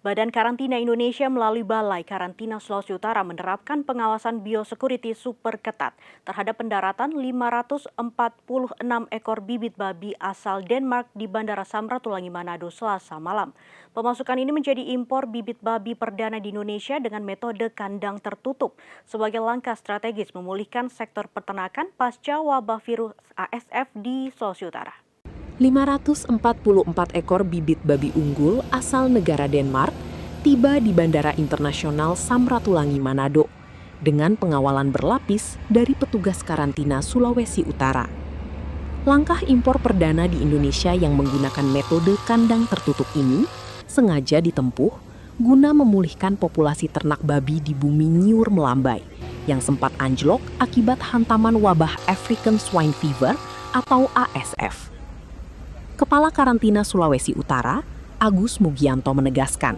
Badan Karantina Indonesia melalui Balai Karantina Sulawesi Utara menerapkan pengawasan biosecurity super ketat terhadap pendaratan 546 ekor bibit babi asal Denmark di Bandara Samratulangi Manado Selasa malam. Pemasukan ini menjadi impor bibit babi perdana di Indonesia dengan metode kandang tertutup sebagai langkah strategis memulihkan sektor peternakan pasca wabah virus ASF di Sulawesi Utara. 544 ekor bibit babi unggul asal negara Denmark tiba di Bandara Internasional Samratulangi Manado dengan pengawalan berlapis dari petugas karantina Sulawesi Utara. Langkah impor perdana di Indonesia yang menggunakan metode kandang tertutup ini sengaja ditempuh guna memulihkan populasi ternak babi di bumi Nyiur Melambai yang sempat anjlok akibat hantaman wabah African Swine Fever atau ASF. Kepala Karantina Sulawesi Utara, Agus Mugianto menegaskan,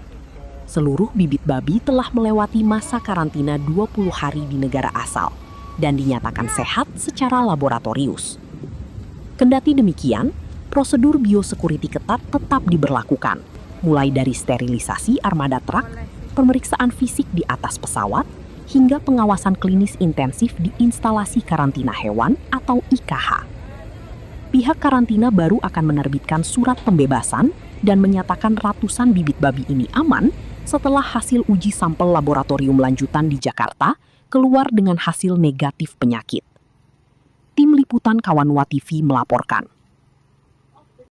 seluruh bibit babi telah melewati masa karantina 20 hari di negara asal dan dinyatakan sehat secara laboratorius. Kendati demikian, prosedur biosecurity ketat tetap diberlakukan, mulai dari sterilisasi armada truk, pemeriksaan fisik di atas pesawat, hingga pengawasan klinis intensif di instalasi karantina hewan atau IKH. Pihak karantina baru akan menerbitkan surat pembebasan dan menyatakan ratusan bibit babi ini aman setelah hasil uji sampel laboratorium lanjutan di Jakarta keluar dengan hasil negatif penyakit. Tim Liputan Kawanwa TV melaporkan.